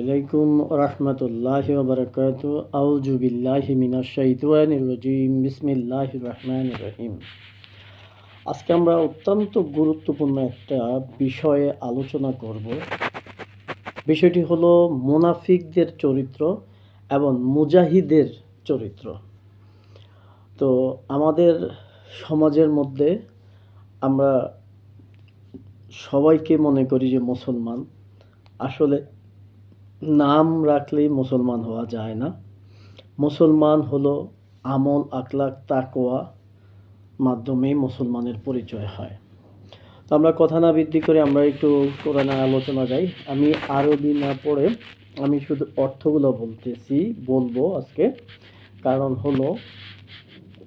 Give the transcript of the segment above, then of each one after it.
আলাইকুম রহমতুল্লাহি ওয়া বারাকাতুহু। আউযু বিল্লাহি মিনাশ শাইতানির রাজিম। বিসমিল্লাহির রহমানির রহিম। আজকে আমরা অত্যন্ত গুরুত্বপূর্ণ একটা বিষয়ে আলোচনা করব। বিষয়টি হলো মুনাফিকদের চরিত্র এবং মুজাহিদের চরিত্র। তো আমাদের সমাজের মধ্যে আমরা সবাইকে মনে করি যে মুসলমান। আসলে নাম রাখলেই মুসলমান হওয়া যায় না। মুসলমান হলো আমল, আখলাক, তাকওয়া মাধ্যমেই মুসলমানের পরিচয় হয়। তো আমরা কথা না বৃদ্ধি করে আমরা একটু কোরআনের আলোচনা যাই। আমি আরবি না পড়ে আমি শুধু অর্থগুলো বলবো আজকে। কারণ হলো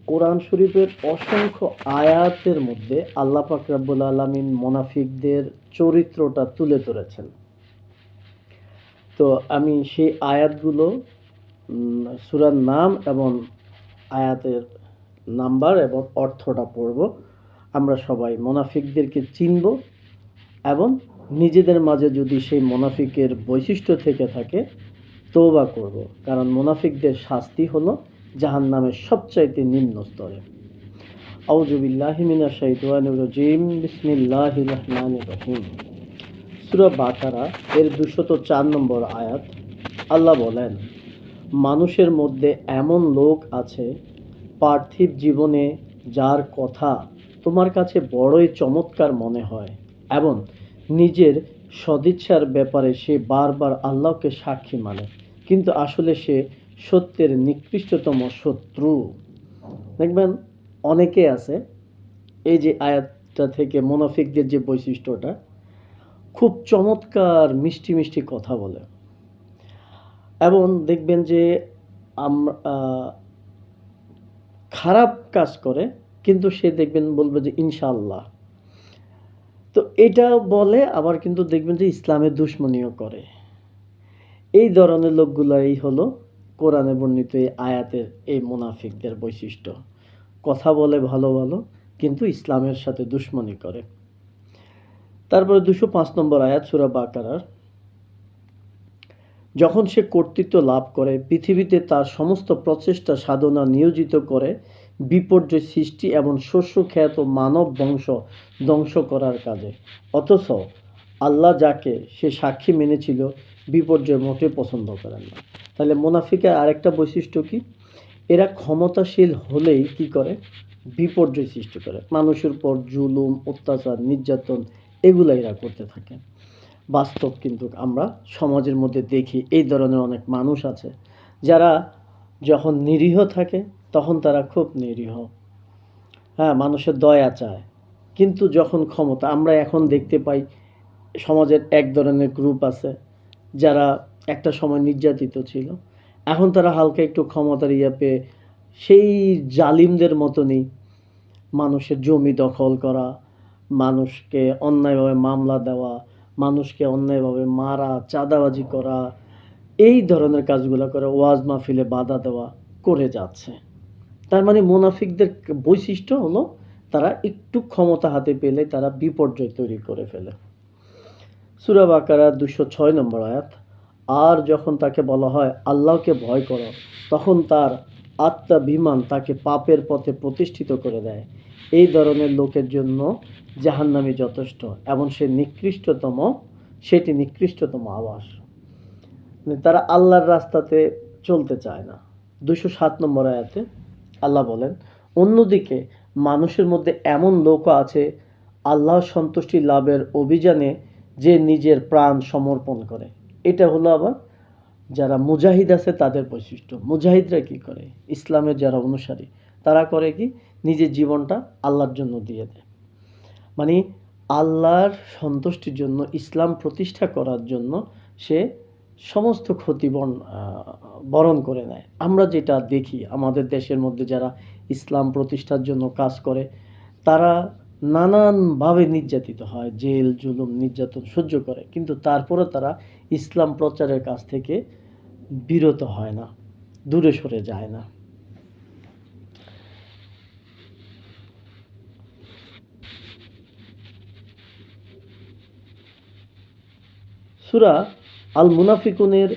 কোরআন শরীফের অসংখ্য আয়াতের মধ্যে আল্লাহ পাক রব্বুল আলামিন মুনাফিকদের চরিত্রটা তুলে ধরেছেন। তো আমি সেই আয়াতগুলো সূরার নাম এবং আয়াতের নাম্বার এবং অর্থটা পড়ব। আমরা সবাই মুনাফিকদেরকে চিনব এবং নিজেদের মাঝে যদি সেই মুনাফিকের বৈশিষ্ট্য থেকে থাকে তওবা করব। কারণ মুনাফিকদের শাস্তি হলো জাহান্নামের সবচাইতে নিম্ন স্তরে। আউযু বিল্লাহি মিনাশ শাইতানির রাজিম। বিসমিল্লাহির রহমানির রহিম। সূরা বাকারা এর 204 নম্বর আয়াত। আল্লাহ বলেন, মানুষের মধ্যে এমন লোক আছে পার্থিব জীবনে যার কথা তোমার কাছে বড়ই চমৎকার মনে হয় এবং নিজের সদিচ্ছার ব্যাপারে সে বারবার আল্লাহকে সাক্ষী মানে, কিন্তু আসলে সে সত্যের নিকৃষ্টতম শত্রু। দেখবেন অনেকে আছে এই যে আয়াতটা থেকে মুনাফিকদের যে বৈশিষ্ট্যটা, খুব চমৎকার মিষ্টি মিষ্টি কথা বলে এবং দেখবেন যে আমরা খারাপ কাজ করে কিন্তু সে দেখবেন বলবে যে ইনশাআল্লাহ। তো এটা বলে আবার কিন্তু দেখবেন যে ইসলামের দুশমনিও করে। এই ধরনের লোকগুলাই হলো কোরআনে বর্ণিত এই আয়াতের এই মুনাফিকদের বৈশিষ্ট্য। কথা বলে ভালো ভালো কিন্তু ইসলামের সাথে দুশমনি করে। তারপরে 205 নম্বর আয়াত সূরা বাকারার। যখন সে কর্তৃত্ব লাভ করে পৃথিবীতে তার সমস্ত প্রচেষ্টা সাধনা নিয়োজিত করে বিপর্যয় সৃষ্টি এবং শস্যখ্যাত মানব বংশ ধ্বংস করার কাজে, অথচ আল্লাহ যাকে সে সাক্ষী মেনেছিল বিপর্যয় মোটে পছন্দ করেন না। তাহলে মুনাফিকের আরেকটা বৈশিষ্ট্য কি? এরা ক্ষমতাশীল হলেই কি করে? বিপর্যয় সৃষ্টি করে, মানুষের উপর জুলুম, অত্যাচার, নির্যাতন এগুলো এরা করতে থাকে। বাস্তব কিন্তু আমরা সমাজের মধ্যে দেখি এই ধরনের অনেক মানুষ আছে যারা যখন নিরীহ থাকে তখন তারা খুব নিরীহ, হ্যাঁ, মানুষের দয়া চায়, কিন্তু যখন ক্ষমতা, আমরা এখন দেখতে পাই সমাজের এক ধরনের গ্রুপ আছে যারা একটা সময় নির্যাতিত ছিল, এখন তারা হালকা একটু ক্ষমতার পেয়ে সেই জালিমদের মতনই মানুষের জমি দখল করা, মানুষকে অন্যায়ভাবে মামলা দেওয়া, মানুষকে অন্যায়ভাবে মারা, চাঁদাবাজি করা, এই ধরনের কাজগুলো করে, ওয়াজ মাহফিলে বাধা দেওয়া করে যাচ্ছে। তার মানে মুনাফিকদের বৈশিষ্ট্য হলো তারা একটু ক্ষমতা হাতে পেলে তারা বিপর্যয় তৈরি করে ফেলে। সূরা বাকারা 206 নম্বর আয়াত। আর যখন তাকে বলা হয় আল্লাহকে ভয় করো, তখন তার আত্মাভিমান তাকে পাপের পথে প্রতিষ্ঠিত করে দেয়। এই ধরনের লোকের জন্য জাহান্নামী যথেষ্ট এবং সেটি নিকৃষ্টতম আবাস। তারা আল্লাহর রাস্তাতে চলতে চায় না। 207 নম্বর আয়াতে আল্লাহ বলেন, অন্যদিকে মানুষের মধ্যে এমন লোকও আছে আল্লাহ সন্তুষ্টি লাভের অভিযানে যে নিজের প্রাণ সমর্পণ করে। এটা হলো আবার যারা মুজাহিদ আছে তাদের বৈশিষ্ট্য। মুজাহিদরা কি করে? ইসলামের যারা অনুসারী তারা করে কি? নিজের জীবনটা আল্লাহর জন্য দিয়ে দেয়। মানে আল্লাহর সন্তুষ্টির জন্য, ইসলাম প্রতিষ্ঠা করার জন্য সে সমস্ত ক্ষতি বরণ করে নেয়। আমরা যেটা দেখি আমাদের দেশের মধ্যে যারা ইসলাম প্রতিষ্ঠার জন্য কাজ করে তারা নানানভাবে নির্যাতিত হয়, জেল, জুলুম, নির্যাতন সহ্য করে, কিন্তু তারপরে তারা ইসলাম প্রচারের কাছ থেকে বিরত হয় না, দূরে সরে যায় না। সূরা আল মুনাফিকুনের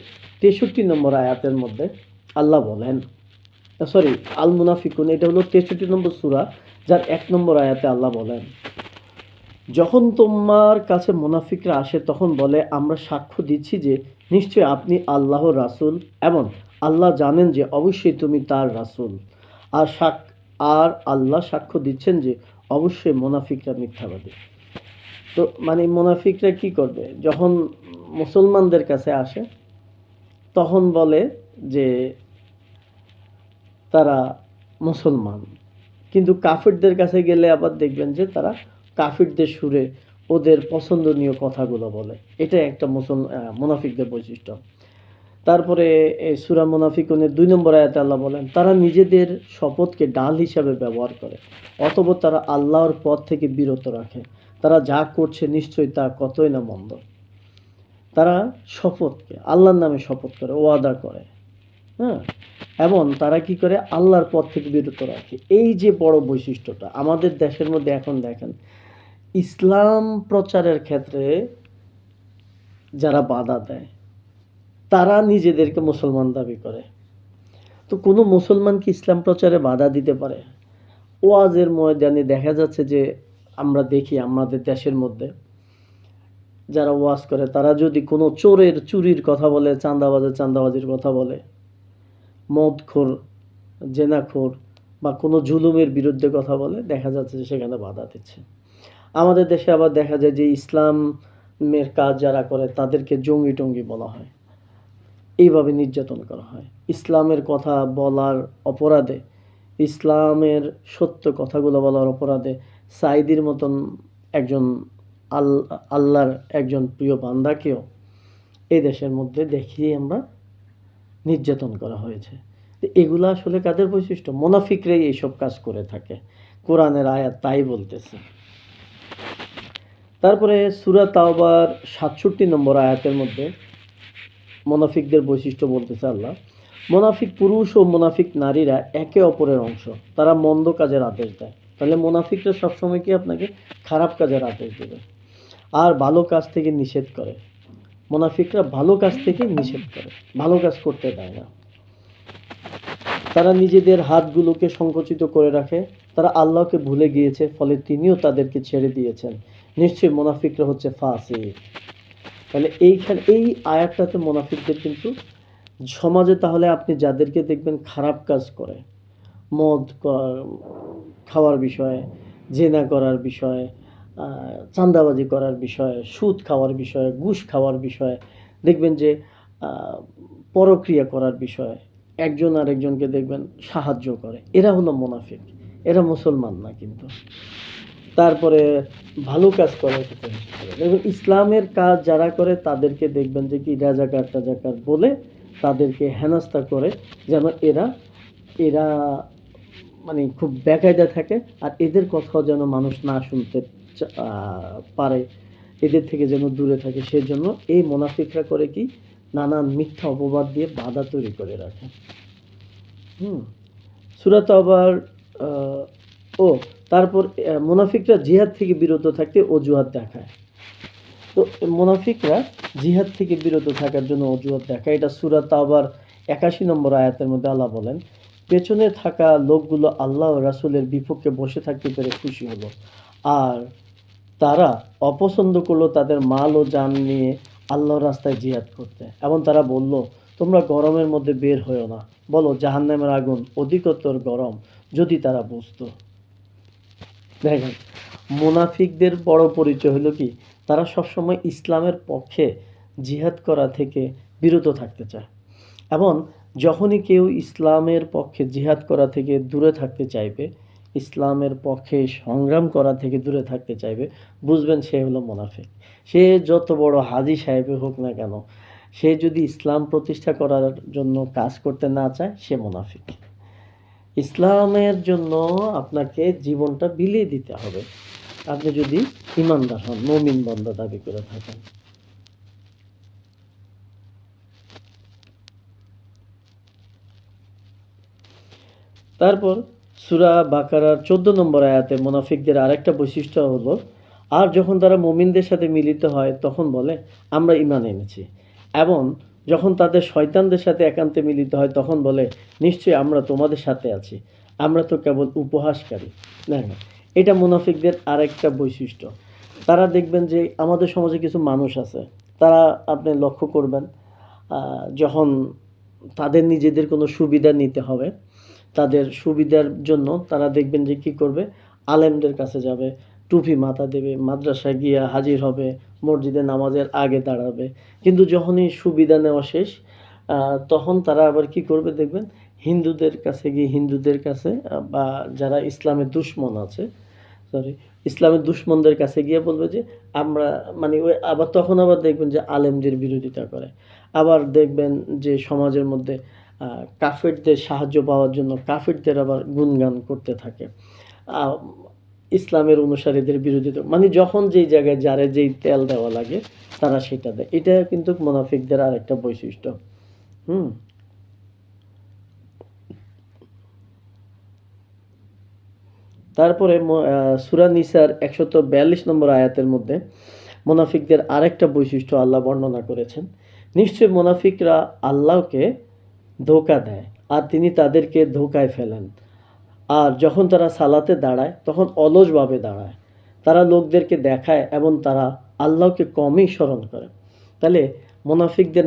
63 নম্বর আয়াতের মধ্যে আল্লাহ বলেন, সরি, আল মুনাফিকুন এটা হলো 63 নম্বর সূরা, যার 1 নম্বর আয়াতে আল্লাহ বলেন, যখন তোমার কাছে মুনাফিকরা আসে তখন বলে, আমরা সাক্ষ্য দিচ্ছি যে নিশ্চয় আপনি আল্লাহর রাসূল, এবং আল্লাহ জানেন যে অবশ্যই তুমি তার রাসূল। আর আর আল্লাহ সাক্ষ্য দিচ্ছেন যে অবশ্যই মুনাফিকরা মিথ্যাবাদী। তো মানে মুনাফিকরা কি করবে? যখন মুসলমানদের কাছে আসে তখন বলে যে তারা মুসলমান, কিন্তু কাফিরদের কাছে গেলে আবার দেখবেন যে তারা কাফিরদের সুরে ওদের পছন্দনীয় কথাগুলো বলে। এটা একটা মুনাফিকদের বৈশিষ্ট্য। তারপরে সূরা মুনাফিকুনের 2 নম্বর আয়াতে আল্লাহ বলেন, তারা নিজেদের শপথকে ঢাল হিসাবে ব্যবহার করে, অতঃপর তারা আল্লাহর পথ থেকে বিরত রাখে। তারা যা করছে নিশ্চয়ই তা কতই না মন্দ। তারা শপথকে আল্লাহর নামে শপথ করে, ওয়াদা করে, হ্যাঁ, এবং তারা কি করে? আল্লাহর পথ থেকে বিরত রাখে। এই যে বড় বৈশিষ্ট্যটা আমাদের দেশের মধ্যে এখন দেখেন, ইসলাম প্রচারের ক্ষেত্রে যারা বাধা দেয় তারা নিজেদেরকে মুসলমান দাবি করে। তো কোনো মুসলমান কি ইসলাম প্রচারে বাধা দিতে পারে? ওয়াজের ময়দানে দেখা যাচ্ছে যে আমরা দেখি আমাদের দেশের মধ্যে যারা ওয়াজ করে তারা যদি কোনো চোরের চুরির কথা বলে, চাঁদাবাজির কথা বলে, মদখোর, জেনাখোর বা কোনো জুলুমের বিরুদ্ধে কথা বলে, দেখা যাচ্ছে যে সেখানে বাধা দিচ্ছে। আমাদের দেশে আবার দেখা যায় যে ইসলামের কাজ যারা করে তাদেরকে জঙ্গি টঙ্গি বলা হয়, এইভাবে নির্যাতন করা হয়। ইসলামের কথা বলার অপরাধে, ইসলামের সত্য কথাগুলো বলার অপরাধে সাইদির মতন একজন আল্লাহর একজন প্রিয় বান্দাকেও এই দেশের মধ্যে দেখি আমরা নির্যাতন করা হয়েছে। এগুলা আসলে কাদের বৈশিষ্ট্য? মুনাফিকরাই এইসব কাজ করে থাকে, কোরআনের আয়াত তাই বলতেছে। তারপরে সূরা তাওবার 67 নম্বর আয়াতের মধ্যে মুনাফিকদের বৈশিষ্ট্য বলতেছে আল্লাহ, মুনাফিক পুরুষ ও মুনাফিক নারীরা একে অপরের অংশ, তারা মন্দ কাজের আদেশ দেয়। তাহলে মুনাফিকরা সবসময় কি আপনাকে খারাপ কাজের আদেশ দেবে আর ভালো কাজ থেকে নিষেধ করে। মুনাফিকরা ভালো কাজ থেকে নিষেধ করে, ভালো কাজ করতে দেয় না। তারা নিজেদের হাতগুলোকে সংকুচিত করে রাখে, তারা আল্লাহকে ভুলে গিয়েছে, ফলে তিনিও তাদেরকে ছেড়ে দিয়েছেন। নিশ্চয়ই মুনাফিকরা হচ্ছে ফাসিক। তাহলে এই আয়াতটাতে মুনাফিকদের কিন্তু সমাজে, তাহলে আপনি যাদেরকে দেখবেন খারাপ কাজ করে, মদ খাওয়ার বিষয়ে, জেনা করার বিষয়ে, চাঁদাবাজি করার বিষয়ে, সুদ খাওয়ার বিষয়ে, ঘুষ খাওয়ার বিষয়ে, দেখবেন যে পরক্রিয়া করার বিষয়ে একজন আরেকজনকে দেখবেন সাহায্য করে, এরা হলো মুনাফিক, এরা মুসলমান না কিন্তু। তারপরে ভালো কাজ করার ক্ষেত্রে দেখবেন ইসলামের কাজ যারা করে তাদেরকে দেখবেন যে কি রাজাকার বলে তাদেরকে হেনস্থা করে, যেন এরা মানে খুব বেকায়দা থাকে, আর এদের কথাও যেন মানুষ না শুনতে পারে, এদের থেকে যেন দূরে থাকে। সেজন্য এই মুনাফিকরা করে কি, নানান মিথ্যা অপবাদ দিয়ে বাধা তৈরি করে রাখে। সূরা তাওবার তারপর মুনাফিকরা জিহাদ থেকে বিরত থাকতে অজুহাত দেখায়। তো মুনাফিকরা জিহাদ থেকে বিরত থাকার জন্য অজুহাত দেখায়। এটা সূরা তাওবার 81 নম্বর আয়াতের মধ্যে আল্লাহ বলেন, পেছনে থাকা লোকগুলো আল্লাহ ও রাসূলের বিপক্ষে বসে থাকতে পেরে খুশি হলো, আর তারা অপছন্দ করলো তাদের মাল ও জান নিয়ে আল্লাহর রাস্তায় জিহাদ করতে, এবং তারা বলল, তোমরা গরমের মধ্যে বের হয়ো না, বলো জাহান্নামের আগুন অধিকতর গরম, যদি তারা বুঝতো। দেখেন, মুনাফিকদের বড় পরিচয় হলো কি, তারা সবসময় ইসলামের পক্ষে জিহাদ করা থেকে বিরত থাকতে চায়, এবং যখনই কেউ ইসলামের পক্ষে জিহাদ করা থেকে দূরে থাকতে চাইবে, ইসলামের পক্ষে সংগ্রাম করা থেকে দূরে থাকতে চাইবে, বুঝবেন সে হলো মুনাফিক। সে যত বড় হাজী সাহেব হোক না কেন, সে যদি ইসলাম প্রতিষ্ঠা করার জন্য কাজ করতে না চায়, সে মুনাফিক। ইসলামের জন্য আপনাকে জীবনটা বিলিয়ে দিতে হবে, আপনি যদি ঈমানদার হন, মুমিন বান্দা দাবি করে থাকেন। তারপর সূরা বাকারার 14 নম্বর আয়াতে মুনাফিকদের আরেকটা বৈশিষ্ট্য হলো, আর যখন তারা মুমিনদের সাথে মিলিত হয় তখন বলে, আমরা ঈমান এনেছি। এবং যখন তাদের শয়তানদের সাথে একান্তে মিলিত হয় তখন বলে, নিশ্চয়ই আমরা তোমাদের সাথে আছি, আমরা তো কেবল উপহাসকারী। দেখেন, এটা মুনাফিকদের আরেকটা বৈশিষ্ট্য। তারা দেখবেন যে আমাদের সমাজে কিছু মানুষ আছে, তারা আপনি লক্ষ্য করবেন যখন তাদের নিজেদের কোনো সুবিধা নিতে হবে, তাদের সুবিধার জন্য তারা দেখবেন যে কী করবে, আলেমদের কাছে যাবে, টুপি মাথা দেবে, মাদ্রাসায় গিয়ে হাজির হবে, মসজিদে নামাজের আগে দাঁড়াবে। কিন্তু যখনই সুবিধা নেওয়া শেষ, তখন তারা আবার কি করবে দেখবেন, হিন্দুদের কাছে গিয়ে হিন্দুদের কাছে বা যারা ইসলামের দুশ্মন আছে, সরি, ইসলামের দুশ্মনদের কাছে গিয়ে বলবে যে আমরা মানে ওই আবার তখন আবার দেখবেন যে আলেমদের বিরোধিতা করে। আবার দেখবেন যে সমাজের মধ্যে কাফেরদের সাহায্য পাওয়ার জন্য কাফেরদের আবার গুণগান করতে থাকে, ইসলামের অনুসারীদের বিরোধিতা, মানে যখন যেই জায়গায় যারে যেই তেল দেওয়া লাগে তারা সেটা দেয়। এটা কিন্তু মুনাফিকদের আরেকটা বৈশিষ্ট্য। হুম তারপরে সূরা নিসার ১৪২ নম্বর আয়াতের মধ্যে মুনাফিকদের আরেকটা বৈশিষ্ট্য আল্লাহ বর্ণনা করেছেন। নিশ্চয় মুনাফিকরা আল্লাহকে ধোঁকা দেয় আর তিনি তাদেরকে ধোঁকায় ফেলেন। আর যখন তারা সালাতে দাঁড়ায় তখন অলসভাবে দাঁড়ায়, তারা লোকদেরকে দেখায় এবং তারা আল্লাহকে কমই স্মরণ করে। তাহলে মুনাফিকদের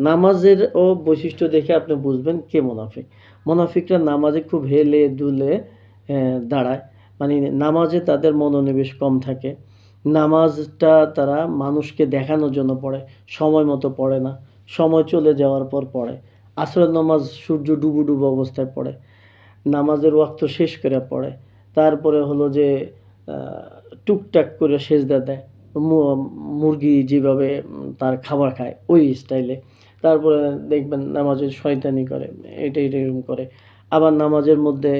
নামাজের ও বৈশিষ্ট্য দেখে আপনি বুঝবেন কে মুনাফিক। মুনাফিকরা নামাজে খুব হেলে দুলে দাঁড়ায়, মানে নামাজে তাদের মনোনিবেশ কম থাকে। নামাজটা তারা মানুষকে দেখানোর জন্য পড়ে, সময় মতো পড়ে না, সময় চলে যাওয়ার পর পড়ে। আসরের নামাজ সূর্য ডুবু ডুবু অবস্থায় পড়ে, নামাজের ওয়াক্ত শেষ করে পড়ে। তারপরে হলো যে টুকটাক করে সেজদা দেয়, মুরগি যেভাবে তার খাবার খায় ওই স্টাইলে। তারপরে দেখবেন নামাজের শয়তানি করে, এটা এরকম করে। আবার নামাজের মধ্যে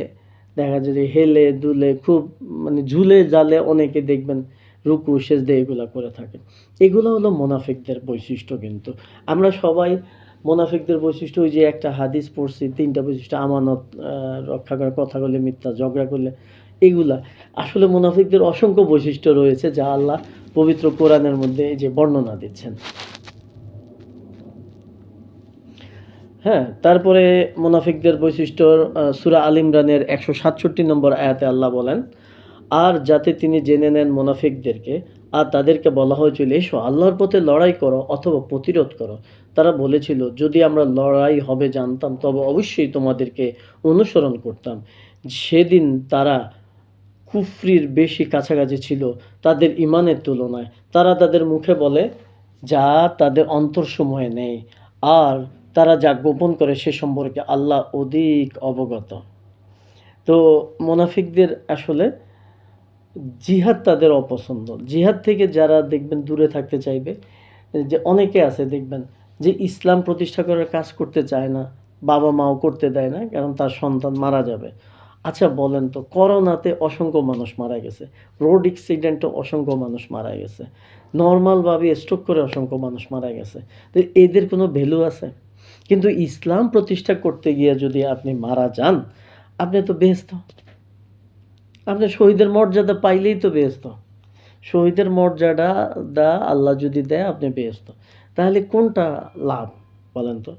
দেখা যায় যে হেলে দুলে খুব মানে ঝুলে জালে অনেকে দেখবেন রুকু সেজদা এগুলা করে থাকে। এগুলো হলো মুনাফিকদের বৈশিষ্ট্য। কিন্তু আমরা সবাই মুনাফিকদের বৈশিষ্ট্য, ওই যে একটা হাদিস পড়ছি ৩টা বৈশিষ্ট্য, আমানত রক্ষা করে, কথা বলে মিথ্যা, ঝগড়া করলে, এগুলা আসলে মুনাফিকদের অসংখ্য বৈশিষ্ট্য রয়েছে যা আল্লাহ পবিত্র কোরআনের মধ্যে এই যে বর্ণনা দিচ্ছেন। হ্যাঁ, তারপরে মুনাফিকদের বৈশিষ্ট্য সূরা আল ইমরানের ১৬৭ নম্বর আয়াতে আল্লাহ বলেন, আর যাতে তিনি জেনে নেন মুনাফিকদেরকে, আর তাদেরকে বলা হয়েছিল, এসো আল্লাহর পথে লড়াই করো অথবা প্রতিরোধ করো। তারা বলেছিল, যদি আমরা লড়াই হবে জানতাম তবে অবশ্যই তোমাদেরকে অনুসরণ করতাম। সেদিন তারা কুফরির বেশি কাছাকাছি ছিল তাদের ইমানের তুলনায়। তারা তাদের মুখে বলে যা তাদের অন্তরসমূহে নেই, আর তারা যা গোপন করে সে সম্পর্কে আল্লাহ অধিক অবগত। তো মুনাফিকদের আসলে জিহাদ তাদের অপছন্দ। জিহাদ থেকে যারা দেখবেন দূরে থাকতে চাইবে, যে অনেকে আছে দেখবেন যে ইসলাম প্রতিষ্ঠা করার কাজ করতে চায় না, বাবা মাও করতে দেয় না, কারণ তার সন্তান মারা যাবে। আচ্ছা বলেন তো, করোনাতে অসংখ্য মানুষ মারা গেছে, রোড অ্যাক্সিডেন্টে অসংখ্য মানুষ মারা গেছে, নর্মালভাবে স্ট্রোক করে অসংখ্য মানুষ মারা গেছে। তো এদের কোনো ভ্যালু আছে? কিন্তু ইসলাম প্রতিষ্ঠা করতে গিয়ে যদি আপনি মারা যান, আপনি তো বেহেশত, আপনি শহীদের মর্যাদা পাইলেই তো বেহেশত। শহীদের মর্যাদা আল্লাহ যদি দেয় আপনি বেহেশত। তাহলে কোনটা লাভ বলেন তো?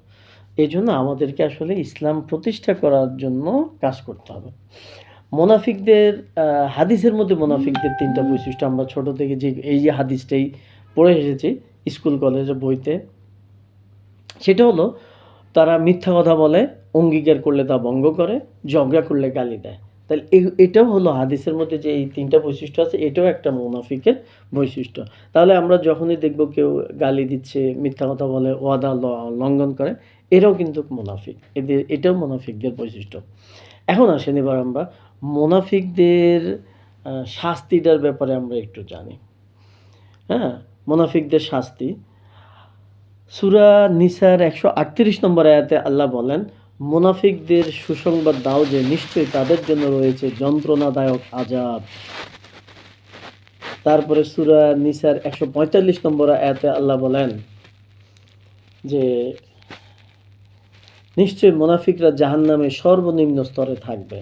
এই জন্য আমাদেরকে আসলে ইসলাম প্রতিষ্ঠা করার জন্য কাজ করতে হবে। মুনাফিকদের হাদিসের মধ্যে মুনাফিকদের ৩টা বৈশিষ্ট্য আমরা ছোট থেকে যে এই যে হাদিসটাই পড়ে এসেছি স্কুল কলেজের বইতে, সেটা হলো তারা মিথ্যা কথা বলে, অঙ্গীকার করলে তা ভঙ্গ করে, ঝগড়া করলে গালি দেয়। তাহলে এটাও হলো হাদিসের মধ্যে যে এই 3টা বৈশিষ্ট্য আছে, এটাও একটা মুনাফিকের বৈশিষ্ট্য। তাহলে আমরা যখনই দেখব কেউ গালি দিচ্ছে, মিথ্যা কথা বলে, ওয়াদা লঙ্ঘন করে, এরাও কিন্তু মুনাফিক। এটাও মুনাফিকদের বৈশিষ্ট্য। এখন আসেন এবার আমরা মুনাফিকদের শাস্তিটার ব্যাপারে আমরা একটু জানি। হ্যাঁ, মুনাফিকদের শাস্তি সূরা নিসার ১৩৮ নম্বর আয়াতে আল্লাহ বলেন, মুনাফিকদের সুসংবাদ দাও যে নিশ্চয়ই তাদের জন্য রয়েছে যন্ত্রণাদায়ক আযাব। তারপরে সূরা নিসার ১৪৫ নম্বর আয়াতে আল্লাহ বলেন যে নিশ্চয়ই মুনাফিকরা জাহান্নামে সর্বনিম্ন স্তরে থাকবে,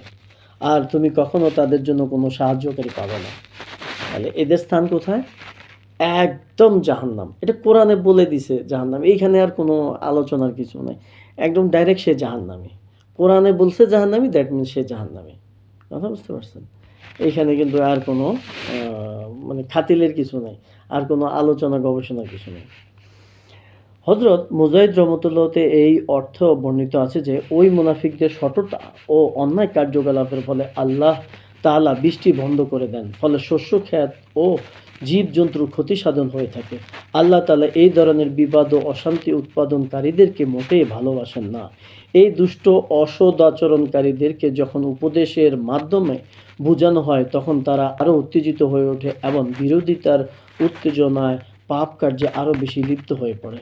আর তুমি কখনো তাদের জন্য কোনো সাহায্যকারী পাবে না। তাহলে এদের স্থান কোথায়? একদম জাহান্নাম। এটা কোরআনে বলে দিছে জাহান্নাম। এইখানে আর কোনো আলোচনার কিছু নাই। একদম ডাইরেক্ট সে জাহান্নামী। কোরআনে বলছে জাহান্নামী, দ্যাট মিনস সে জাহান্নামী। কথা বুঝতে পারছেন? এইখানে কিন্তু আর কোনো মানে খাতিলের কিছু নাই। আর কোনো আলোচনা গবেষণার কিছু নেই। হযরত মুজাহিদ রহমতুল্লাহতে এই অর্থ বর্ণিত আছে যে ওই মুনাফিকদের সততা ও অন্যায় কার্যকলাপের ফলে আল্লাহ তাআলা বৃষ্টি বন্ধ করে দেন, ফলে শস্য ক্ষেত ও জীবজন্তুর ক্ষতি সাধন হয়ে থাকে। আল্লাহ তাআলা এই ধরনের বিবাদ ও অশান্তি উৎপাদনকারীদেরকে মোটেই ভালোবাসেন না। এই দুষ্ট অসদাচরণকারীদেরকে যখন উপদেশের মাধ্যমে বোঝানো হয় তখন তারা আরও উত্তেজিত হয়ে ওঠে এবং বিরোধিতার উত্তেজনায় পাপ কার্যে আরও বেশি লিপ্ত হয়ে পড়ে।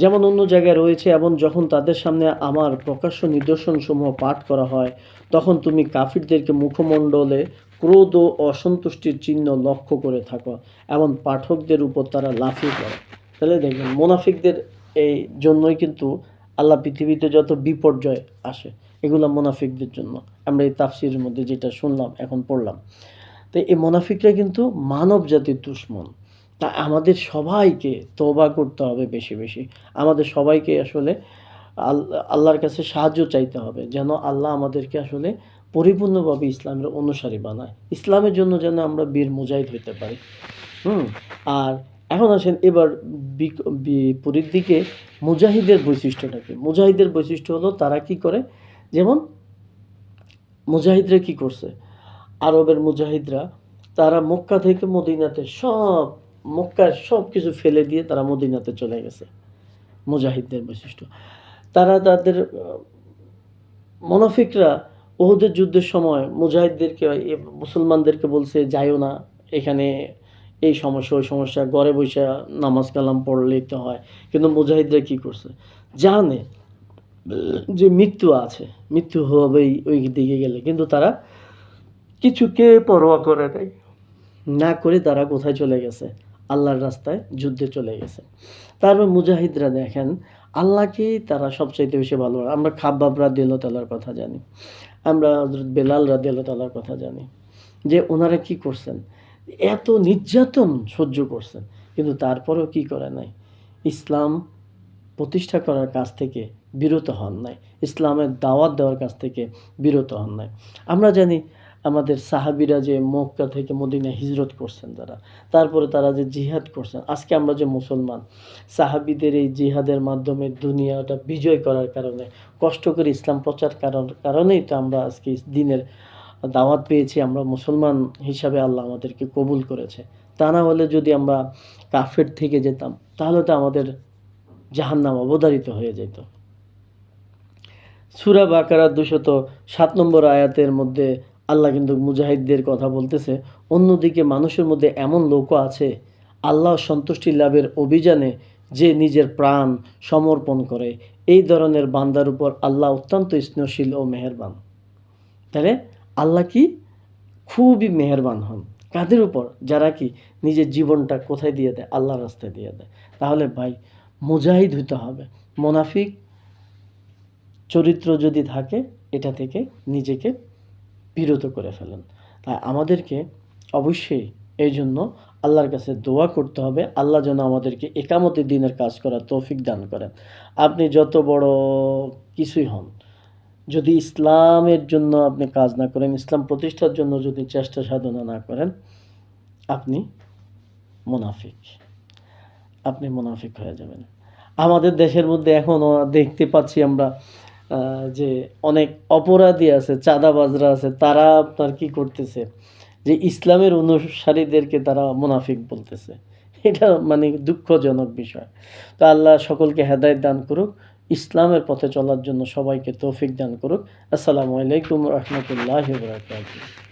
যেমন অন্য জায়গায় রয়েছে, এবং যখন তাদের সামনে আমার প্রকাশ্য নিদর্শনসমূহ পাঠ করা হয় তখন তুমি কাফিরদেরকে মুখমণ্ডলে ক্রোধ ও অসন্তুষ্টির চিহ্ন লক্ষ্য করে থাকো এবং পাঠকদের উপর তারা লাফিয়ে পড়ে। তাহলে দেখবেন মুনাফিকদের এই জন্যই কিন্তু আল্লাহ পৃথিবীতে যত বিপর্যয় আসে এগুলো মুনাফিকদের জন্য। আমরা এই তাফসিরের মধ্যে যেটা শুনলাম, এখন পড়লাম, তো এই মুনাফিকরা কিন্তু মানব জাতির দুশমন। তা আমাদের সবাইকে তওবা করতে হবে বেশি বেশি। আমাদের সবাইকে আসলে আল্লাহর কাছে সাহায্য চাইতে হবে যেন আল্লাহ আমাদেরকে আসলে পরিপূর্ণভাবে ইসলামের অনুসারী বানায়, ইসলামের জন্য যেন আমরা বীর মুজাহিদ হতে পারি। আর এখন আসেন এবার বিপরীত দিকে মুজাহিদের বৈশিষ্ট্যটা কি? মুজাহিদের বৈশিষ্ট্য হলো তারা কি করে, যেমন মুজাহিদরা কি করছে, আরবের মুজাহিদরা তারা মক্কা থেকে মদিনাতে মক্কার সব কিছু ফেলে দিয়ে তারা মদিনাতে চলে গেছে। মুজাহিদদের বৈশিষ্ট্য, তারা তাদের মুনাফিকরা উহুদের যুদ্ধের সময় মুজাহিদদেরকে মুসলমানদেরকে বলছে যাইও না, এখানে এই সমস্যা ওই সমস্যা, ঘরে বসে নামাজ কালাম পড়লেই তো হয়। কিন্তু মুজাহিদরা কি করছে, জানে যে মৃত্যু আছে, মৃত্যু হবেই ওই দিকে গেলে, কিন্তু তারা কিছুকে পরোয়া করে নাই, না করে তারা কোথায় চলে গেছে, আল্লাহর রাস্তায় যুদ্ধে চলে গেছে। তারপর মুজাহিদরা দেখেন আল্লাহকেই তারা সবচাইতে বেশি ভালো। আমরা খাব্বাব রাদিয়াল্লাহু তাআলার কথা জানি, আমরা হযরত বেলাল রাদিয়াল্লাহু তাআলার কথা জানি যে ওনারা কি করছেন, এত নির্যাতন সহ্য করছেন, কিন্তু তারপরেও কি করে নাই, ইসলাম প্রতিষ্ঠা করার কাজ থেকে বিরত হন নাই, ইসলামের দাওয়াত দেওয়ার কাছ থেকে বিরত হন নাই। আমরা জানি আমাদের সাহাবীরা যে মক্কা থেকে মদিনায় হিজরত করছেন, তারপরে তারা যে জিহাদ করছেন, আজকে আমরা যে মুসলমান, সাহাবীদের এই জিহাদের মাধ্যমে দুনিয়াটা বিজয় করার কারণে, কষ্ট করে ইসলাম প্রচার কারণেই তো আমরা আজকে দিনের দাওয়াত পেয়েছি, আমরা মুসলমান হিসাবে আল্লাহ আমাদেরকে কবুল করেছে। তা না হলে যদি আমরা কাফের থেকে যেতাম তাহলে তো আমাদের জাহান্নাম অবধারিত হয়ে যেত। সূরা বাকারার 207 নম্বর আয়াতের মধ্যে আল্লাহ কিন্তু মুজাহিদদের কথা বলতেছে। অন্যদিকে মানুষের মধ্যে এমন লোকও আছে আল্লাহর সন্তুষ্টি লাভের অভিযানে যে নিজের প্রাণ সমর্পণ করে। এই ধরনের বান্দার উপর আল্লাহ অত্যন্ত স্নেহশীল ও মেহেরবান। তাহলে আল্লাহ কি খুবই মেহেরবান হন কাদের উপর, যারা কি নিজের জীবনটা কোথায় দিয়ে দেয়, আল্লাহর রাস্তায় দিয়ে দেয়। তাহলে ভাই মুজাহিদ হতে হবে। মুনাফিক চরিত্র যদি থাকে এটা থেকে নিজেকে বিরত করে ফেলেন। তাই আমাদেরকে অবশ্যই এই জন্য আল্লাহর কাছে দোয়া করতে হবে, আল্লাহ যেন আমাদেরকে একামতে দিনের কাজ করার তৌফিক দান করেন। আপনি যত বড় কিছুই হন, যদি ইসলামের জন্য আপনি কাজ না করেন, ইসলাম প্রতিষ্ঠার জন্য যদি চেষ্টা সাধনা না করেন, আপনি মুনাফিক হয়ে যাবেন। আমাদের দেশের মধ্যে এখনও দেখতে পাচ্ছি আমরা যে অনেক অপরাধী আছে, চাঁদাবাজরা আছে, তারা আপনার কি করতেছে, যে ইসলামের অনুসারীদেরকে তারা মুনাফিক বলতেছে। এটা মানে দুঃখজনক বিষয়। তো আল্লাহ সকলকে হেদায়েত দান করুক, ইসলামের পথে চলার জন্য সবাইকে তৌফিক দান করুক। আসসালামু আলাইকুম ওয়া রাহমাতুল্লাহি ওয়া বারাকাতুহু।